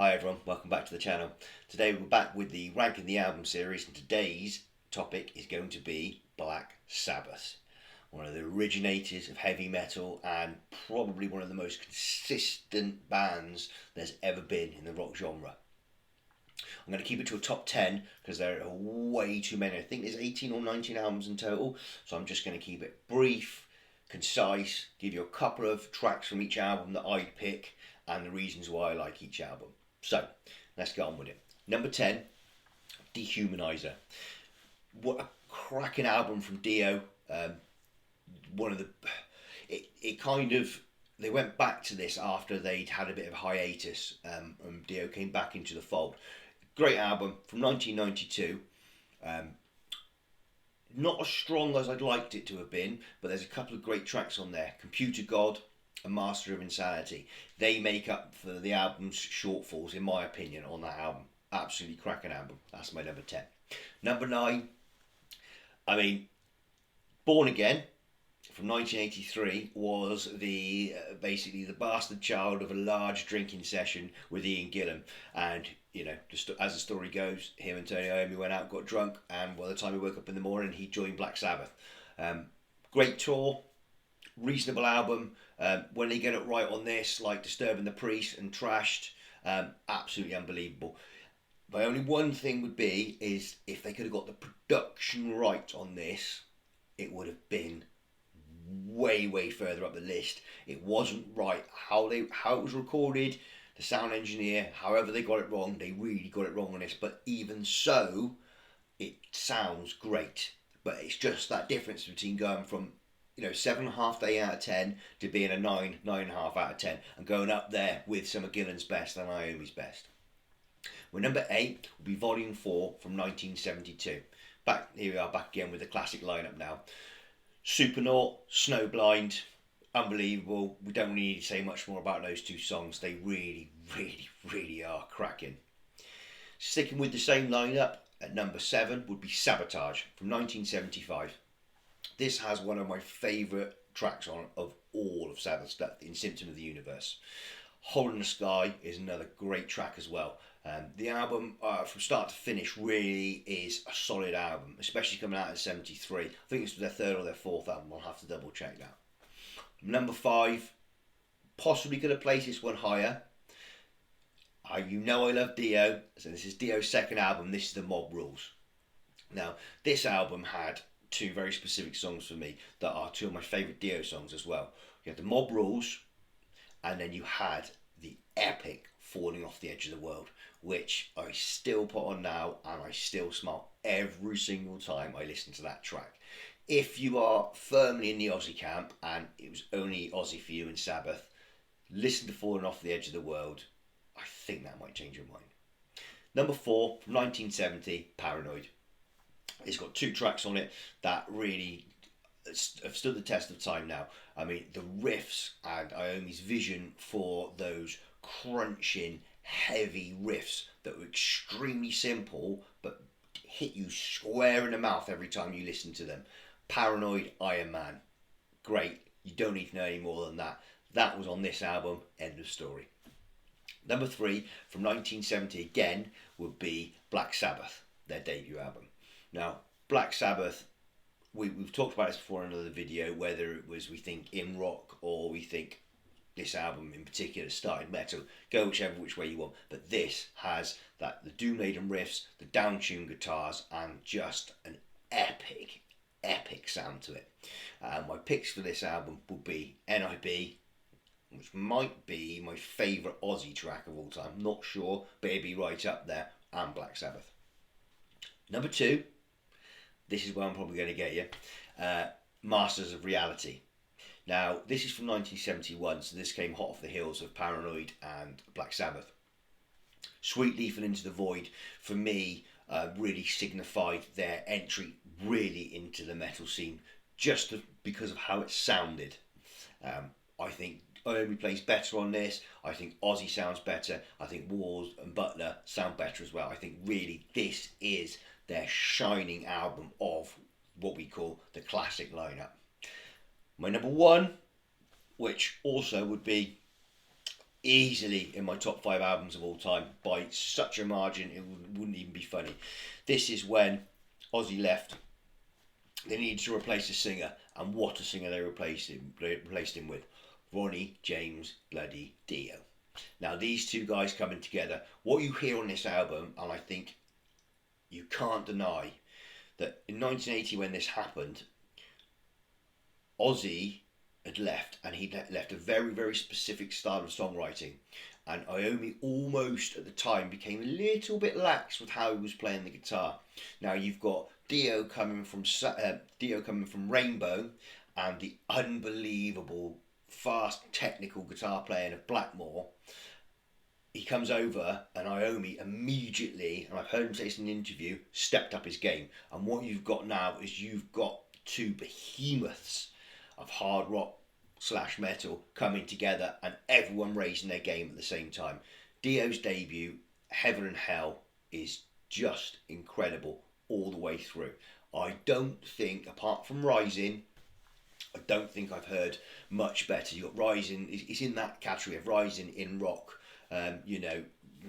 Hi everyone, welcome back to the channel. Today we're back with the Ranking the Album series, and today's topic is going to be Black Sabbath. One of the originators of heavy metal and probably one of the most consistent bands there's ever been in the rock genre. I'm going to keep it to a top 10 because there are way too many. I think there's 18 or 19 albums in total, so I'm just going to keep it brief, concise, give you a couple of tracks from each album that I'd pick and the reasons why I like each album. So, let's get on with it. Number 10, DEHUMANIZER. What a cracking album from Dio. One of the... It kind of... They went back to this after they'd had a bit of a hiatus, and Dio came back into the fold. Great album from 1992. Not as strong as I'd liked it to have been, but there's a couple of great tracks on there. Computer God and Master of Insanity. They make up for the album's shortfalls, in my opinion, on that album. Absolutely cracking album. That's my number 10. Number 9, Born Again from 1983 was the basically the bastard child of a large drinking session with Ian Gillan, and just as the story goes, him and Tony Iommi went out, got drunk, and by the time he woke up in the morning, he joined Black Sabbath. Great tour, reasonable album. When they get it right on this, like Disturbing the Priest and Trashed, absolutely unbelievable. My only one thing would be is if they could have got the production right on this, it would have been way further up the list. It wasn't right how it was recorded. The sound engineer, however they got it wrong, they really got it wrong on this. But even so, it sounds great. But it's just that difference between going from 7.5 to 8 out of 10 to being a 9.5 out of 10, and going up there with some of Gillan's best and Iommi's best. Well, number 8 will be Volume 4 from 1972. Here we are back again with the classic lineup now. Supernaut, Snowblind, unbelievable. We don't need to say much more about those two songs. They really are cracking. Sticking with the same lineup, at number 7 would be Sabotage from 1975. This has one of my favourite tracks on of all of Sabbath stuff, in Symptom of the Universe. Hole in the Sky is another great track as well. The album, from start to finish, really is a solid album, especially coming out in 73. I think it's their third or their fourth album. I'll have to double check that. Number 5, possibly could have placed this one higher. I love Dio, so this is Dio's second album. This is the Mob Rules. Now, this album had two very specific songs for me that are two of my favourite Dio songs as well. You had the Mob Rules, and then you had the epic Falling Off the Edge of the World, which I still put on now, and I still smile every single time I listen to that track. If you are firmly in the Aussie camp and it was only Aussie for you in Sabbath, listen to Falling Off the Edge of the World. I think that might change your mind. Number 4 from 1970, Paranoid. It's got two tracks on it that really have stood the test of time now. The riffs and Iommi's vision for those crunching, heavy riffs that were extremely simple but hit you square in the mouth every time you listen to them. Paranoid, Iron Man. Great. You don't need to know any more than that. That was on this album. End of story. Number 3 from 1970 again would be Black Sabbath, their debut album. Now, Black Sabbath, we've talked about this before in another video, whether it was we think in rock or we think this album in particular started metal. Go which way you want. But this has the doom laden riffs, the down-tuned guitars, and just an epic sound to it. My picks for this album would be NIB, which might be my favourite Aussie track of all time. Not sure, but it'd be right up there, and Black Sabbath. Number 2, this is where I'm probably going to get you, Masters of Reality. Now, this is from 1971, so this came hot off the heels of Paranoid and Black Sabbath. Sweet Leaf and Into the Void, for me, really signified their entry really into the metal scene, just because of how it sounded. I think Iommi plays better on this. I think Ozzy sounds better. I think Wars and Butler sound better as well. I think really this is their shining album of what we call the classic lineup. My number 1, which also would be easily in my top 5 albums of all time by such a margin it wouldn't even be funny. This is when Ozzy left. They needed to replace a singer, and what a singer they replaced him with. Ronnie James bloody Dio. Now these two guys coming together, what you hear on this album, and I think you can't deny that in 1980 when this happened, Ozzy had left, and he left a very, very specific style of songwriting, and Iommi almost at the time became a little bit lax with how he was playing the guitar. Now you've got Dio coming from Rainbow, and the unbelievable fast technical guitar playing of Blackmore. He comes over, and Iommi immediately, and I've heard him say this in an interview, stepped up his game. And what you've got now is you've got two behemoths of hard rock / metal coming together, and everyone raising their game at the same time. Dio's debut, Heaven and Hell, is just incredible all the way through. I don't think, apart from Rising, I don't think I've heard much better. You've got Rising, it's in that category of Rising in rock,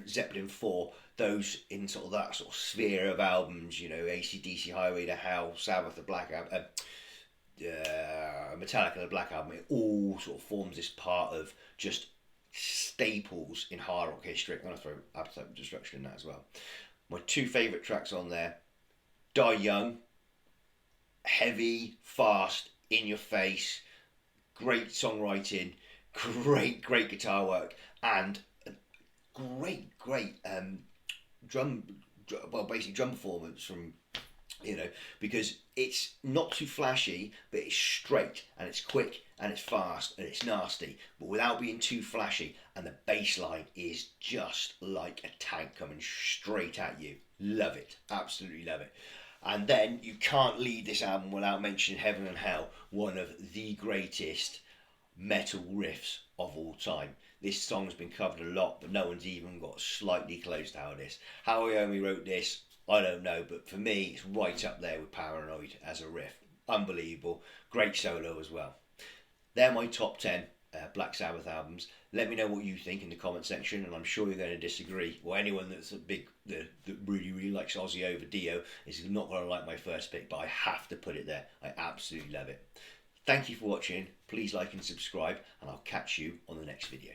Zeppelin 4, those in sort of that sort of sphere of albums, AC/DC, Highway to Hell, Sabbath, the Black Album, Metallica, the Black Album. It all sort of forms this part of just staples in hard rock history. I'm going to throw Appetite for Destruction in that as well. My 2 favourite tracks on there: Die Young, heavy, fast, in your face, great songwriting, great guitar work, and great drum performance from, because it's not too flashy, but it's straight and it's quick and it's fast and it's nasty, but without being too flashy. And the bass line is just like a tank coming straight at you. Love it, absolutely love it. And then you can't leave this album without mentioning Heaven and Hell, one of the greatest metal riffs of all time. This song's been covered a lot, but no one's even got slightly close to how this. How Iommi wrote this, I don't know, but for me, it's right up there with Paranoid as a riff. Unbelievable. Great solo as well. They're my top 10 Black Sabbath albums. Let me know what you think in the comment section, and I'm sure you're going to disagree. Or anyone that's that really likes Ozzy over Dio is not going to like my first pick, but I have to put it there. I absolutely love it. Thank you for watching. Please like and subscribe, and I'll catch you on the next video.